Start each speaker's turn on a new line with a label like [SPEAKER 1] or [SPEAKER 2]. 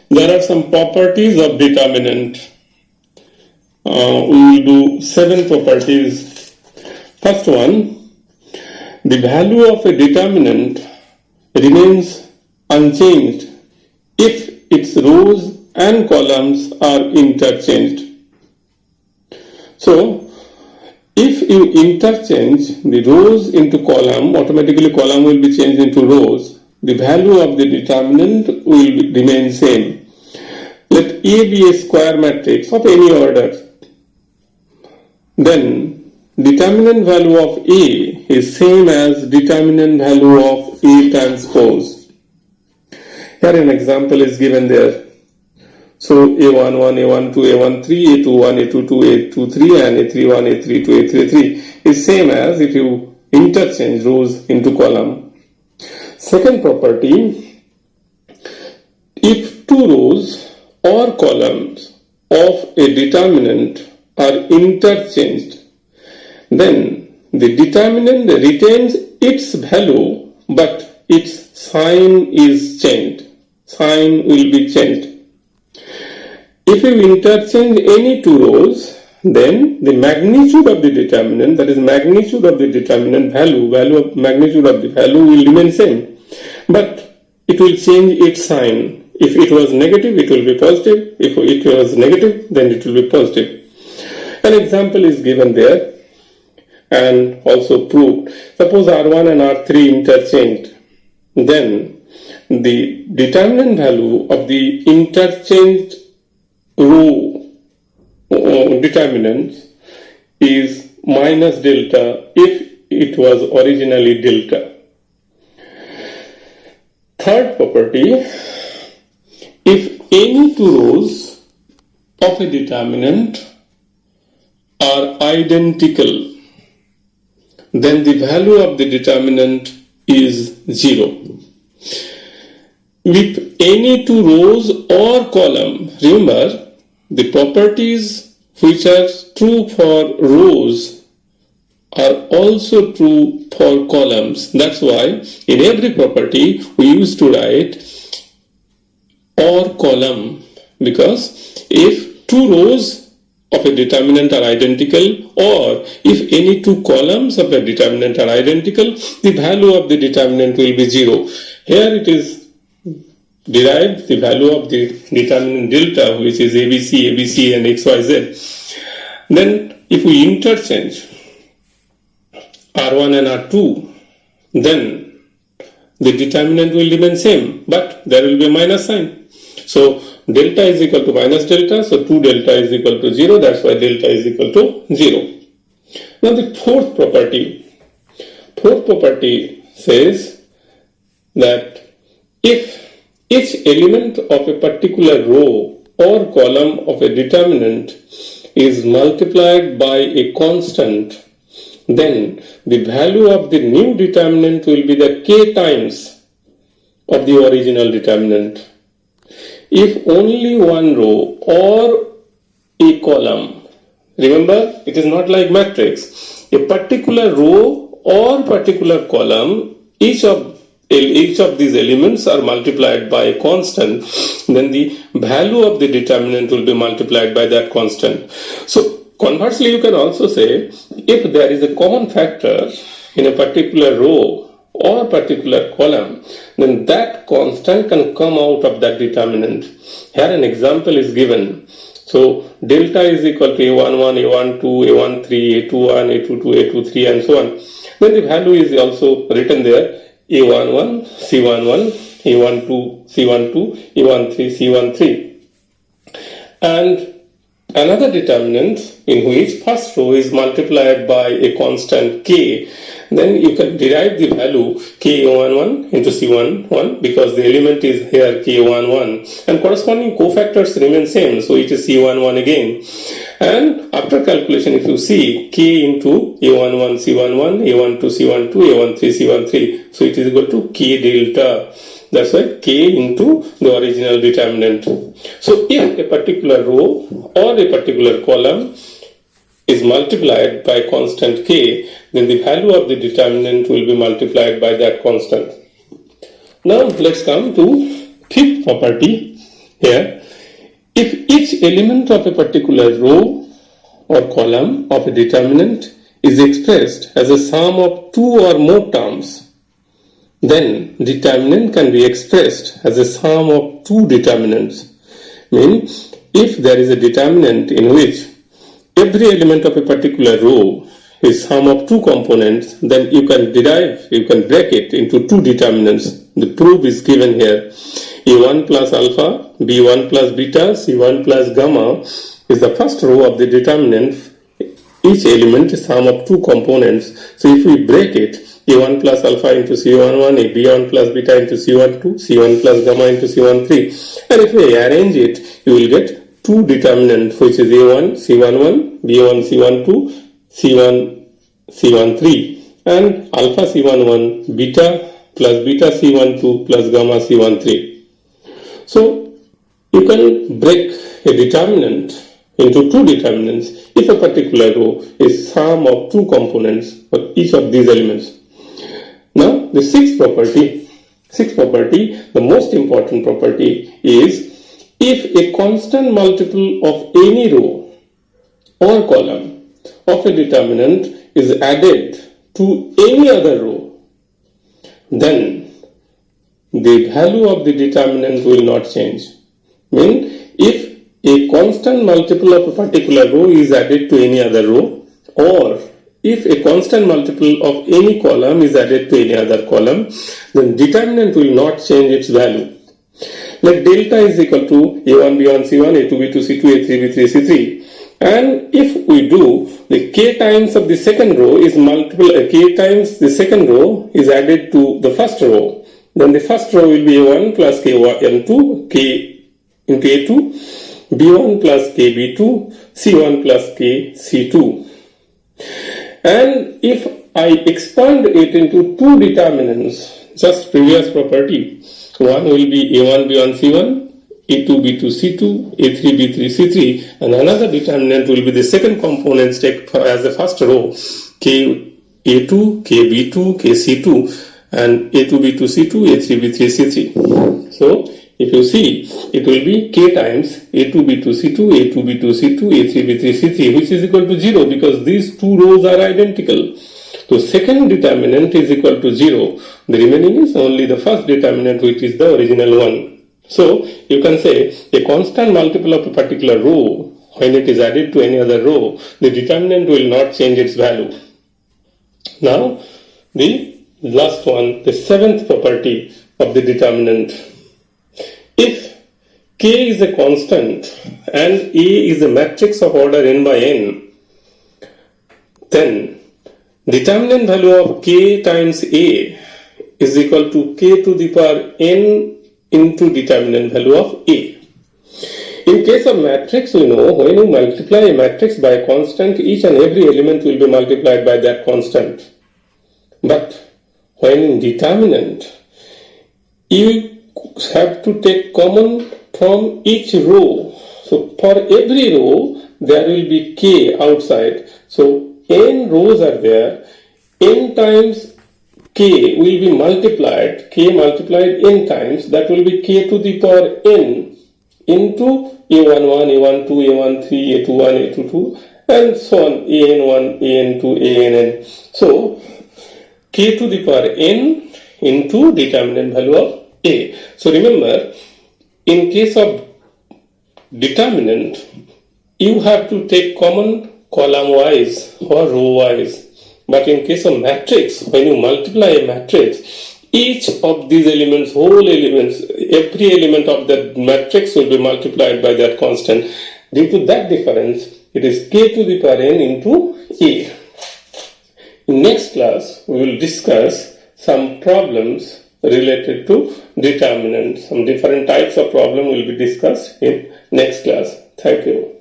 [SPEAKER 1] There are some properties of determinant. We will do 7 properties. First one, the value of a determinant remains unchanged if its rows and columns are interchanged. So, if you interchange the rows into column, automatically column will be changed into rows. The value of the determinant will remain same. Let A be a square matrix of any order. Then determinant value of A is same as determinant value of A transpose. Here an example is given there. So A11, A12, A13, A21, A22, A23 and A31, A32, A33 is same as if you interchange rows into column. Second property, if two rows or columns of a determinant are interchanged, then the determinant retains its value but its sign is changed. Sign will be changed. If you interchange any two rows, then the magnitude of the determinant, that is magnitude of the determinant value of magnitude of the value will remain same, but it will change its sign. If it was negative, it will be positive. If it was negative, then it will be positive. An example is given there and also proved. Suppose R1 and R3 interchanged, then the determinant value of the interchanged row determinants is minus delta if it was originally delta. Third property, if any two rows of a determinant are identical, then the value of the determinant is 0. With any two rows or column, remember the properties which are true for rows are also true for columns. That's why in every property we used to write or column, because if two rows of a determinant are identical or if any two columns of a determinant are identical, the value of the determinant will be 0. Here it is derived the value of the determinant delta, which is ABC and XYZ. Then if we interchange R1 and R2, then the determinant will remain same, but there will be a minus sign. So delta is equal to minus delta, so 2 delta is equal to 0, that's why delta is equal to 0. Now the fourth property says that if each element of a particular row or column of a determinant is multiplied by a constant, then the value of the new determinant will be the k times of the original determinant. If only one row or a column, remember it is not like matrix, a particular row or particular column, each of these elements are multiplied by a constant, then the value of the determinant will be multiplied by that constant. So conversely, you can also say if there is a common factor in a particular row or particular column, then that constant can come out of that determinant. Here an example is given. So delta is equal to A11, A12, A13, A21, A22, A23 and so on. Then the value is also written there. A11, C11, A12, C12, A13, C13. And another determinant in which first row is multiplied by a constant k, then you can derive the value k11 into c11 because the element is here k11 and corresponding cofactors remain same, so it is c11 again. And after calculation, if you see k into a11 c11, a12 c12, a13 c13, so it is equal to k delta. That's why k into the original determinant. So if a particular row or a particular column is multiplied by constant k, then the value of the determinant will be multiplied by that constant. Now let's come to fifth property. here, if each element of a particular row or column of a determinant is expressed as a sum of two or more terms, then determinant can be expressed as a sum of two determinants. Means if there is a determinant in which every element of a particular row is sum of two components, then you can break it into two determinants. The proof is given here. A1 plus alpha, B1 plus beta, C1 plus gamma is the first row of the determinant. Each element is sum of two components. So if we break it, A1 plus alpha into C11, B1 plus beta into C12, C1 plus gamma into C13. And if we arrange it, you will get two determinants, which is A1, C11, B1, C12, C1, C13, and alpha C11, beta plus beta C12 plus gamma C13. So you can break a determinant into two determinants if a particular row is sum of two components for each of these elements. Now the sixth property, the most important property is if a constant multiple of any row or column of a determinant is added to any other row, then the value of the determinant will not change. Mean if a constant multiple of a particular row is added to any other row, or if a constant multiple of any column is added to any other column, then determinant will not change its value. Like delta is equal to A1 B1 C1, A2 B2 C2, A3 B3 C3. And if we do, the k times of the second row is k times the second row is added to the first row, then the first row will be A1 plus K1, K into A2, B1 plus KB2, C1 plus K C2. And if I expand it into two determinants, just previous property, one will be A1 B1 C1, A2 B2 C2, A3 B3 C3, and another determinant will be the second component take as the first row, K A2, K B2, K C2, and A2 B2 C2, A3 B3 C3. So if you see, it will be K times A2 B2 C2, A2 B2 C2, A3 B3 C3, which is equal to 0 because these two rows are identical. So second determinant is equal to 0. The remaining is only the first determinant, which is the original one. So you can say a constant multiple of a particular row, when it is added to any other row, the determinant will not change its value. Now the last one, the seventh property of the determinant. If K is a constant and A is a matrix of order n by n, then determinant value of K times A is equal to K to the power n into determinant value of A. In case of matrix, we know when you multiply a matrix by a constant, each and every element will be multiplied by that constant. But when in determinant, you have to take common from each row. So for every row, there will be K outside. So n rows are there, n times K will be multiplied, K multiplied n times, that will be K to the power n into A11, A12, A13, A21, A22, and so on, AN1, AN2, ANN. So K to the power n into determinant value of A. So remember, in case of determinant, you have to take common column wise or row wise. But in case of matrix, when you multiply a matrix, each of these elements, whole elements, every element of that matrix will be multiplied by that constant. Due to that difference, it is K to the power n into A. In next class, we will discuss some problems related to determinant. Some different types of problem will be discussed in next class. Thank you.